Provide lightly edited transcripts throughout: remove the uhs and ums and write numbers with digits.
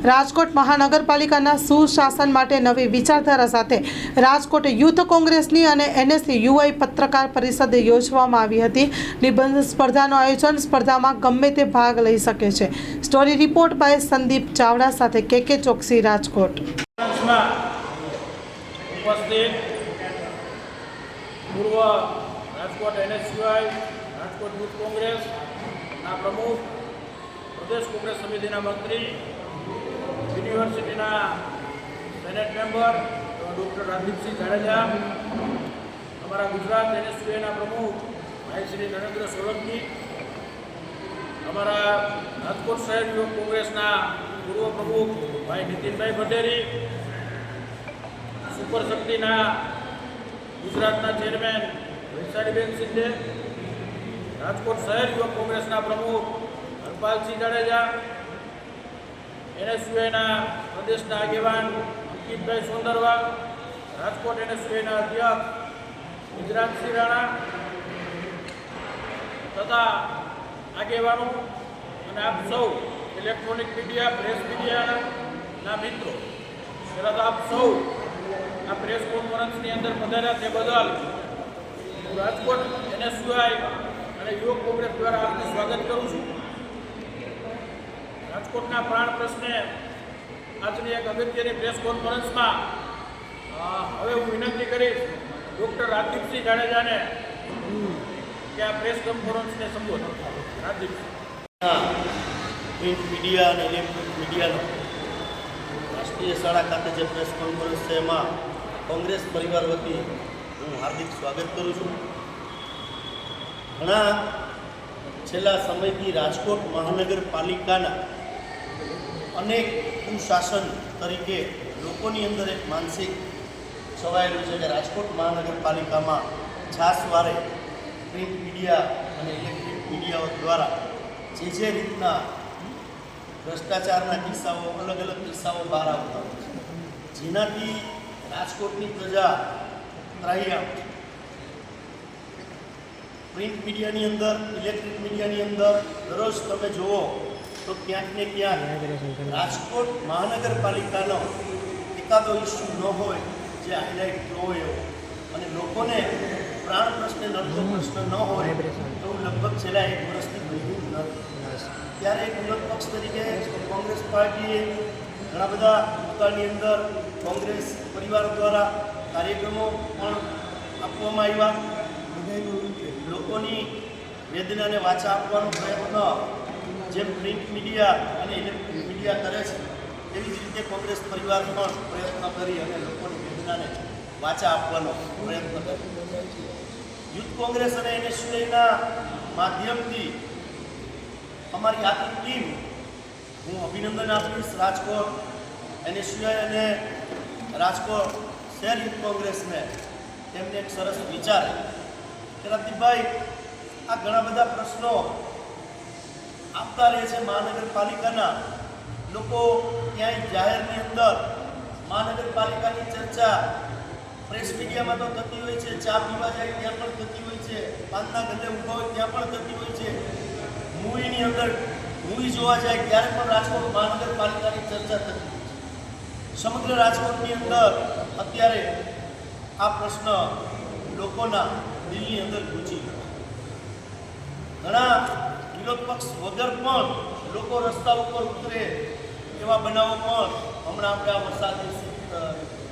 રાજકોટ મહાનગરપાલિકાના સુશાસન માટે નવી વિચારધારા સાથે રાજકોટ યુથ કોંગ્રેસની અને એનએસયુ યુઆઈ પત્રકાર પરિષદ યોજવામાં આવી હતી। નિબંધ સ્પર્ધાનું આયોજન સ્પર્ધામાં ગમે તે ભાગ લઈ શકે છે। Story report by Sandeep Chavda સાથે કે ચોકસી, રાજકોટ। પૂર્વ રાજકોટ એનએસયુઆઈ રાજકોટ યુથ કોંગ્રેસના પ્રમુખ, પ્રદેશ કોંગ્રેસ સમિતિના મંત્રી, યુનિવર્સિટીના senate member doctor Rajdeepsinh Jadeja, અમારા ગુજરાત એનએસયુઆઈના પ્રમુખ ભાઈ શ્રી નરેન્દ્ર સોલંકી, અમારા રાજકોટ શહેર યુવક કોંગ્રેસના પૂર્વ પ્રમુખ ભાઈ નીતિનભાઈ ભંડેરી, સુપર શક્તિના ગુજરાતના ચેરમેન વૈશાલીબેન સિંધે, રાજકોટ શહેર યુવક કોંગ્રેસના પ્રમુખ હરપાલસિંહ જાડેજા, એનએસયુઆઈના પ્રદેશના આગેવાન અંકિતભાઈ સોંદરવા, રાજકોટ એનએસયુઆઈના અધ્યક્ષ ગુજરાતસિંહ રાણા તથા આગેવાનો અને આપ સૌ ઇલેક્ટ્રોનિક મીડિયા, પ્રેસ મીડિયાના મિત્રો, પહેલાં તો આપ સૌ આ પ્રેસ કોન્ફરન્સની અંદર પધાર્યા તે બદલ હું રાજકોટ એનએસયુઆઈ અને યુવક કોંગ્રેસ દ્વારા આપનું સ્વાગત કરું છું। રાજકોટના પ્રાણ પ્રશ્ને આજની એક અગત્યની પ્રેસ કોન્ફરન્સમાં હવે હું વિનંતી કરીશ ડૉક્ટર રાજદીપસિંહ જાડેજાને કે આ પ્રેસ કોન્ફરન્સને સંબોધન। રાજદીપસિંહ। પ્રિન્ટ મીડિયા અને ઇલેક્ટ્રોનિક મીડિયાનો રાષ્ટ્રીય શાળા ખાતે જે પ્રેસ કોન્ફરન્સ છે એમાં કોંગ્રેસ પરિવાર વતી હું હાર્દિક સ્વાગત કરું છું। ઘણા છેલ્લા સમયથી રાજકોટ મહાનગરપાલિકાના અનેક કુશાસન તરીકે લોકોની અંદર એક માનસિક છવાયેલું છે કે રાજકોટ મહાનગરપાલિકામાં છાસવારે પ્રિન્ટ મીડિયા અને ઇલેક્ટ્રિક મીડિયાઓ દ્વારા જે રીતના ભ્રષ્ટાચારના કિસ્સાઓ, અલગ અલગ કિસ્સાઓ બહાર આવતા હોય છે, જેનાથી રાજકોટની પ્રજા ત્રાહિમામ છે। પ્રિન્ટ મીડિયાની અંદર, ઇલેક્ટ્રિક મીડિયાની અંદર દરરોજ તમે જુઓ તો ક્યાંક ને ક્યાંક રાજકોટ મહાનગરપાલિકાનો એકાદો ઇસ્યુ ન હોય જે હાઇલાઇટ ન હોય એવો, અને લોકોને પ્રાણ પ્રશ્ને નડતો પ્રશ્ન ન હોય તો લગભગ છેલ્લા 1 વર્ષથી બન્યું નથી। ત્યારે એક વિરોધ પક્ષ તરીકે કોંગ્રેસ પાર્ટીએ ઘણા બધા ભૂતકાળની અંદર કોંગ્રેસ પરિવાર દ્વારા કાર્યક્રમો પણ આપવામાં આવ્યા। લોકોની વેદનાને વાચા આપવાનો પ્રયત્ન જેમ પ્રિન્ટ મીડિયા અને ઇલેક્ટ્રિક મીડિયા કરે છે એવી જ રીતે કોંગ્રેસ પરિવાર પણ પ્રયત્ન કરી અને લોકોની વેદનાને વાચા આપવાનો પ્રયત્ન કર્યો। યુથ કોંગ્રેસ અને એનએસયુઆઈના માધ્યમથી અમારી આખી ટીમ, હું અભિનંદન આપીશ રાજકોટ એનએસયુઆઈ અને રાજકોટ શહેર યુથ કોંગ્રેસને તેમને એક સરસ વિચાર કે રતિભાઈ આ ઘણા બધા પ્રશ્નો આપતા રહે છે મહાનગરપાલિકાના લોકો, ક્યાંય જાહેરની અંદર મહાનગરપાલિકાની ચર્ચા પ્રેસ મીડિયામાં તો થતી હોય છે, ચા પીવા જાય ત્યાં પણ થતી હોય છે, પાનના ગલ્લે ઊભા હોય ત્યાં પણ થતી હોય છે, મૂવીની અંદર મૂવી જોવા જાય ત્યારે પણ રાજકોટ મહાનગરપાલિકાની ચર્ચા થતી હોય છે। સમગ્ર રાજકોટની અંદર અત્યારે આ પ્રશ્ન લોકોના દિલની અંદર ગૂંચી ગયો છે। ઘણા વિરોધ પક્ષ વગર પણ લોકો રસ્તા ઉપર ઉતરે એવા બનાવો પણ હમણાં આપણે આ વરસાદની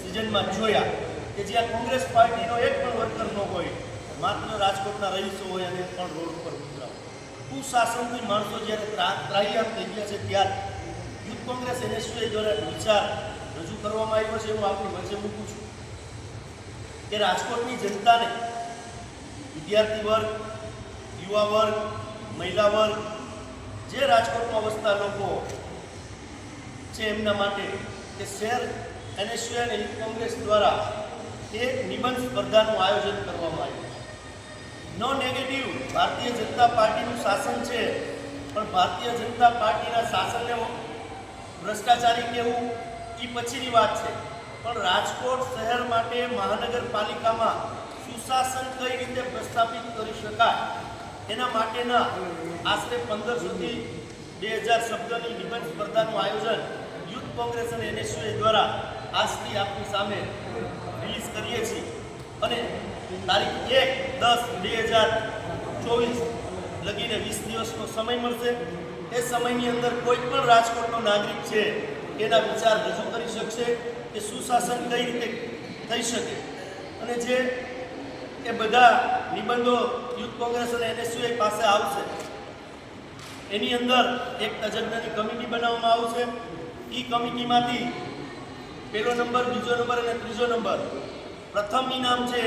સિઝનમાં જોયા કે જ્યાં કોંગ્રેસ પાર્ટીનો એક પણ વર્કર ન હોય, માત્ર રાજકોટના રહીશો હોય અને પણ રોડ ઉપર ઉતરાવ। કુશાસનથી માણસો જ્યારે ત્રાહિમામ થઈ ગયા છે ત્યારે યુથ કોંગ્રેસ એનએસયુઆઈ દ્વારા વિચાર રજૂ કરવામાં આવ્યો છે। હું આપની વચ્ચે મૂકું છું કે રાજકોટની જનતાને, વિદ્યાર્થી વર્ગ, યુવા વર્ગ, મહિલા વર્ગ, જે રાજકોટમાં વસતા લોકો છે એમના માટે કે શહેર એનએસયુઆઈ અને યુથ કોંગ્રેસ દ્વારા એક નિબંધ સ્પર્ધાનું આયોજન કરવામાં આવ્યું છે। નો નેગેટિવ, ભારતીય જનતા પાર્ટીનું શાસન છે, પણ ભારતીય જનતા પાર્ટીના શાસનને ભ્રષ્ટાચારી કહેવું એ પછીની વાત છે, પણ રાજકોટ શહેર માટે મહાનગરપાલિકામાં સુશાસન કઈ રીતે પ્રસ્થાપિત કરી શકાય એના માટેના આશરે 1500 થી 2000 શબ્દની નિબંધ સ્પર્ધાનું આયોજન કોંગ્રેસ અને NSUI દ્વારા આજથી આપની સામે રિલીઝ કરીએ છીએ અને તારીખ 1/10/2024 લગીને 20 દિવસનો સમય મળશે. એ સમયની અંદર કોઈ પણ રાજકોટનો નાગરિક છે એના વિચાર રજૂ કરી શકશે કે સુશાસન કઈ રીતે થઈ શકે અને જે એ બધા નિબંધો યુથ કોંગ્રેસ અને NSUI પાસે આવશે. એની અંદર એક તજજ્ઞની કમિટી બનાવવામાં આવશે. એ કમિટીમાંથી પહેલો નંબર, બીજો નંબર અને ત્રીજો નંબર, પ્રથમ ઇનામ છે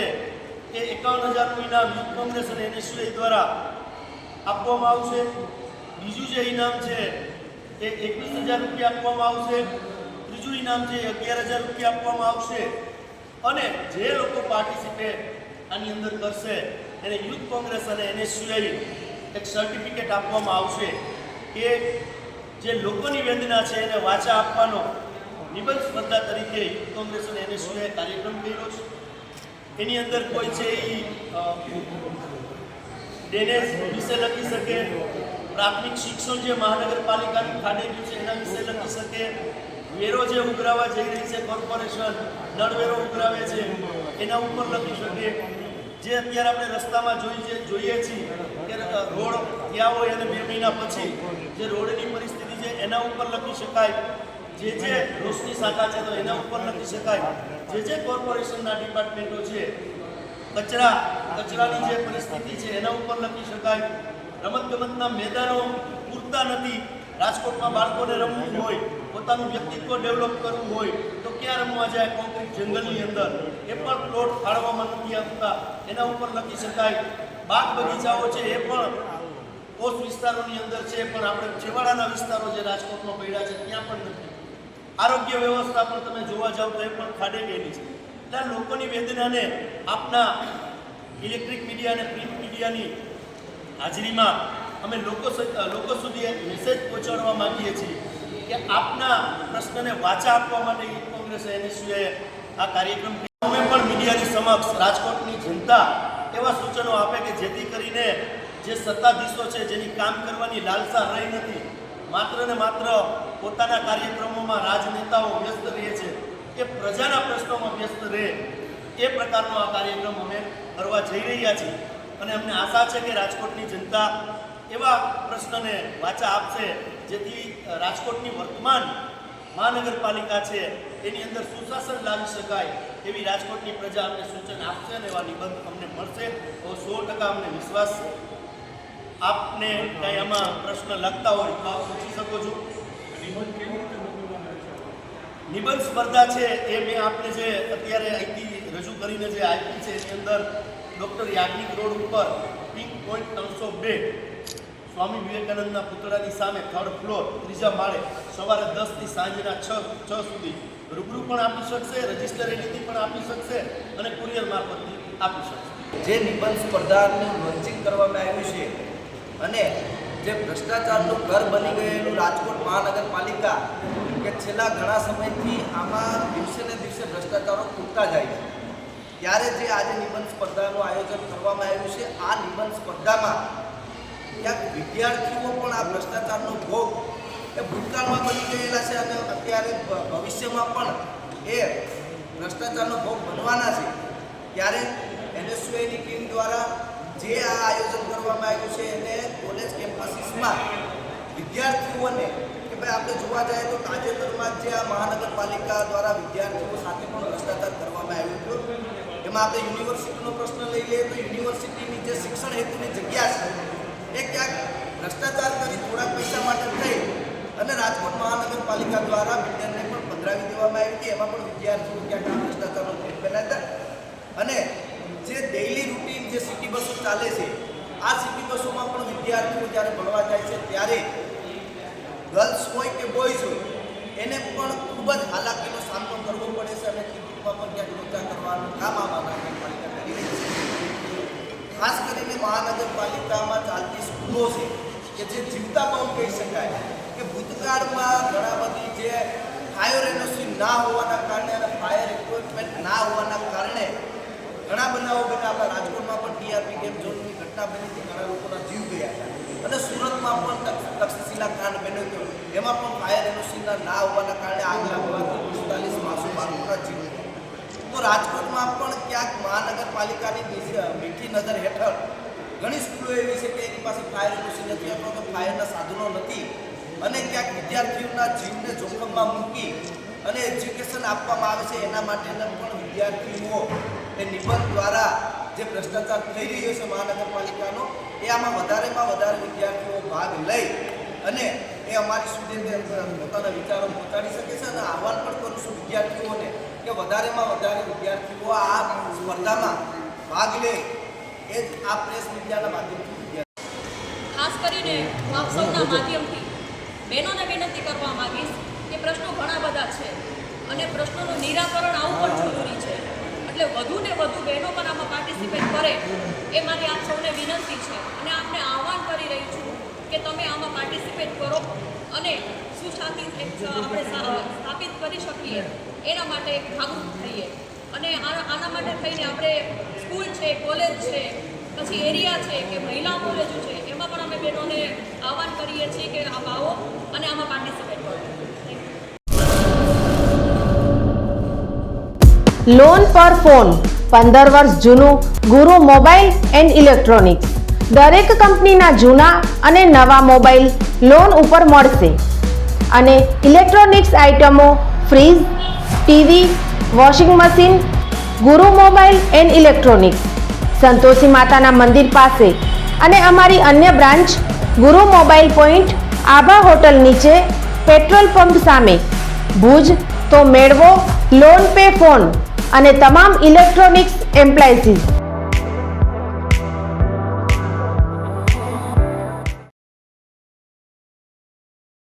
એ 51,000નું ઇનામ યુથ કોંગ્રેસ અને NSUI દ્વારા આપવામાં આવશે. બીજું જે ઇનામ છે એ 21,000 રૂપિયા આપવામાં આવશે. ત્રીજું ઇનામ છે એ 11,000 રૂપિયા આપવામાં આવશે. અને જે લોકો પાર્ટિસિપેટ આની અંદર કરશે એને યુથ કોંગ્રેસ અને NSUI એક સર્ટિફિકેટ આપવામાં આવશે કે જે લોકોની વેદના છે એને વાચા આપવાનો નિબંધ સ્પર્ધા તરીકે યુથ કોંગ્રેસ અને NSUI કાર્યક્રમ કર્યો છે. એની અંદર કોઈ છે એ ડેનેજ વિશે લખી શકે, પ્રાથમિક શિક્ષણ જે મહાનગરપાલિકાનું ખાડે ગયું છે એના વિશે લખી શકે, વેરો જે ઉઘરાવા જઈ રહી છે કોર્પોરેશન, નળવેરો ઉઘરાવે છે એના ઉપર લખી શકે. જે અત્યારે આપણે રસ્તામાં જોઈએ છીએ કે રોડ થયા હોય અને 2 મહિના પછી જે રોડની પરિસ્થિતિ છે એના ઉપર લખી શકાય. જે રોશની શાખા છે તો એના ઉપર લખી શકાય. જે કોર્પોરેશનના ડિપાર્ટમેન્ટો છે કચરાની જે પરિસ્થિતિ છે એના ઉપર લખી શકાય. રમતગમતના મેદાનો પૂરતા નથી, રાજકોટમાં બાળકોને રમવું હોય, પોતાનું વ્યક્તિત્વ ડેવલપ કરવું હોય તો ક્યાં રમવા જાય, કોન્ક્રીટ જંગલની અંદર, એ પણ પ્લોટ ફાળવવામાં નથી આવતા, એના ઉપર લખી શકાય. બાગ બગીચાઓ છે એ પણ પોસ્ટ વિસ્તારોની અંદર છે પણ આપણે છેવાડાના વિસ્તારો જે રાજકોટમાં પડ્યા છે ત્યાં પણ નથી. આરોગ્ય વ્યવસ્થા પણ તમે જોવા જાવ તો એ પણ ખાડે ગયેલી છે. એટલે લોકોની વેદનાને આપના ઇલેક્ટ્રિક મીડિયા અને પ્રિન્ટ મીડિયાની હાજરીમાં અમે લોકો સુધી એક મેસેજ પહોંચાડવા માંગીએ છીએ કે આપના પ્રશ્નને વાચા આપવા માટે યુથ કોંગ્રેસ NSUI આ કાર્યક્રમ અમે પણ મીડિયાની સમક્ષ રાજકોટની જનતા એવા સૂચનો આપે કે જેથી કરીને જે સત્તાધીશો છે જેની કામ કરવાની લાલસા રહી નથી, માત્ર ને માત્ર પોતાના કાર્યક્રમોમાં રાજનેતાઓ વ્યસ્ત રહે છે, એ પ્રજાના પ્રશ્નોમાં વ્યસ્ત રહે એ પ્રકારનો આ કાર્યક્રમ અમે કરવા જઈ રહ્યા છીએ. અને અમને આશા છે કે રાજકોટની જનતા એવા પ્રશ્નને વાચા આપશે જેથી રાજકોટની વર્તમાન મહાનગરપાલિકા છે એની અંદર સુશાસન લાવી શકાય એવી રાજકોટની પ્રજા અમને સૂચન આપશે અને એવા નિબંધ અમને મળશે તો 100% અમને વિશ્વાસ છે. આપને કંઈ આમાં પ્રશ્ન લગતા હોય તો આપ પૂછી શકો છો. નિબંધ સ્પર્ધા છે એ મેં આપને જે અત્યારે અહીંથી રજૂ કરીને જે આપી છે એની અંદર ડૉક્ટર યાજ્ઞિક રોડ ઉપર પિંક પોઈન્ટ 302 સ્વામી વિવેકાનંદના પુતળાની સામે 3rd ફ્લોર 3જા માળે સવારે 10 થી સાંજના 6 સુધી રૂબરૂ પણ આપી શકશે, રજિસ્ટર એડીથી પણ આપી શકશે અને કુરિયર મારફતથી આપી શકશે. જે નિબંધ સ્પર્ધાનું લોન્ચિંગ કરવામાં આવ્યું છે અને જે ભ્રષ્ટાચારનું ઘર બની ગયેલું રાજકોટ મહાનગરપાલિકા કે છેલ્લા ઘણા સમયથી આમાં દિવસે ને દિવસે ભ્રષ્ટાચારો ખૂટતા જાય છે, ત્યારે જે આજે નિબંધ સ્પર્ધાનું આયોજન કરવામાં આવ્યું છે, આ નિબંધ સ્પર્ધામાં ક્યાંક વિદ્યાર્થીઓ પણ આ ભ્રષ્ટાચારનો ભોગ એ ભૂતકાળમાં બની ગયેલા છે અને અત્યારે ભવિષ્યમાં પણ એ ભ્રષ્ટાચારનો ભોગ બનવાના છે. ત્યારે NSUIની ટીમ દ્વારા જે આ આયોજન કરવામાં આવ્યું છે એને કોલેજ કેમ્પસીસમાં વિદ્યાર્થીઓને કે ભાઈ આપણે જોવા જઈએ તો તાજેતરમાં જે આ મહાનગરપાલિકા દ્વારા વિદ્યાર્થીઓ સાથે પણ ભ્રષ્ટાચાર કરવામાં આવ્યું હતું, એમાં આપણે યુનિવર્સિટીનો પ્રશ્ન લઈ લઈએ તો યુનિવર્સિટીની જે શિક્ષણ હેતુની જગ્યા છે એ ક્યાંક ભ્રષ્ટાચાર કરી થોડા પૈસા માટે થઈ અને રાજકોટ મહાનગરપાલિકા દ્વારા બિલ્ડરને પણ પધરાવી દેવામાં આવી હતી. એમાં પણ વિદ્યાર્થીઓ ક્યાંક આ ભ્રષ્ટાચારનો ભોગ બન્યા હતા. અને જે ડેઇલી રૂટીન જે સિટી બસો ચાલે છે, આ સિટી બસોમાં પણ વિદ્યાર્થીઓ જ્યારે ભણવા જાય છે ત્યારે ગર્લ્સ હોય કે બોયઝ હોય એને પણ ખૂબ જ હાલાકીનો સામનો કરવો પડે છે અને ટિકિટમાં પણ ક્યાંક લોચા કરવાનું કામ આ મહાનગરપાલિકા કરી રહી છે. ખાસ કરીને મહાનગરપાલિકામાં ચાલતી સ્કૂલો છે કે જે જીવતા પણ કહી શકાય કે ભૂતકાળમાં ઘણા બધી જે ફાયર એનઓસી ના હોવાના કારણે અને ફાયર ઇક્વિપમેન્ટ ના હોવાના કારણે ઘણા બનાવો બન્યા. આપણા રાજકોટમાં પણ ટીઆરપી ગેમ ઝોનની ઘટના બની હતી, ઘણા લોકોના જીવ ગયા હતા અને સુરતમાં પણ તક્ષશિલા કાંડ બન્યો હતો. એમાં પણ ફાયર એનઓસીના ના હોવાના કારણે આગ લાગવાથી 45 માસૂમ બાળકોના જીવ ગયા. તો રાજકોટમાં પણ ક્યાંક મહાનગરપાલિકાની મીઠી નજર હેઠળ ઘણી સ્કૂલો એવી છે કે એની પાસે ફાયર એનઓસી નથી અથવા તો ફાયરના સાધનો નથી અને ક્યાંક વિદ્યાર્થીઓના જીવને જોખમમાં મૂકી અને એજ્યુકેશન આપવામાં આવે છે એના માટેના પણ વિદ્યાર્થીઓ એ નિબંધ દ્વારા જે ભ્રષ્ટાચાર થઈ રહ્યો છે મહાનગરપાલિકાનો એ આમાં વધારેમાં વધારે વિદ્યાર્થીઓ ભાગ લઈ અને એ અમારી સુધી પોતાના વિચારો પહોંચાડી શકે છે અને આહવાન પણ કરું છું વિદ્યાર્થીઓને કે વધારેમાં વધારે વિદ્યાર્થીઓ આ સ્પર્ધામાં ભાગ લે એ જ આ પ્રેસ મીડિયાના માધ્યમથી ખાસ કરીને હું આપ સૌના માધ્યમથી બહેનોને વિનંતી કરવા માંગીશ કે પ્રશ્નો ઘણા બધા છે અને પ્રશ્નોનું નિરાકરણ આવવું પણ જરૂરી છે. એટલે વધુ ને વધુ બહેનો પણ આમાં પાર્ટિસિપેટ કરે એ મારી આપ સૌને વિનંતી છે અને આપને આહવાન કરી રહી છું કે તમે આમાં પાર્ટિસિપેટ કરો અને સુશાંતિ આપણે સ્થાપિત કરી શકીએ એના માટે જાગૃત થઈએ અને આના માટે થઈને આપણે સ્કૂલ છે, કોલેજ છે, પછી એરિયા છે કે મહિલા કોલેજો છે એમાં પણ અમે બહેનોને આહવાન કરીએ છીએ કે આપ આવો અને આમાં પાર્ટિસિપેટ કરો. લોન પર ફોન 15 વર્ષ જૂનું ગુરુ મોબાઈલ એન્ડ ઇલેક્ટ્રોનિક્સ. દરેક કંપનીના જૂના અને નવા મોબાઈલ લોન ઉપર મળશે અને ઇલેક્ટ્રોનિક્સ આઇટમો ફ્રીજ, ટીવી, વોશિંગ મશીન. ગુરુ મોબાઈલ એન્ડ ઇલેક્ટ્રોનિક્સ સંતોષી માતાના મંદિર પાસે અને અમારી અન્ય બ્રાન્ચ ગુરુ મોબાઈલ પોઈન્ટ આભા હોટલ નીચે પેટ્રોલ પંપ સામે ભુજ. તો મેળવો લોન પે ફોન અને તમામ ઇલેક્ટ્રોનિક્સ એપ્લાયન્સીસ.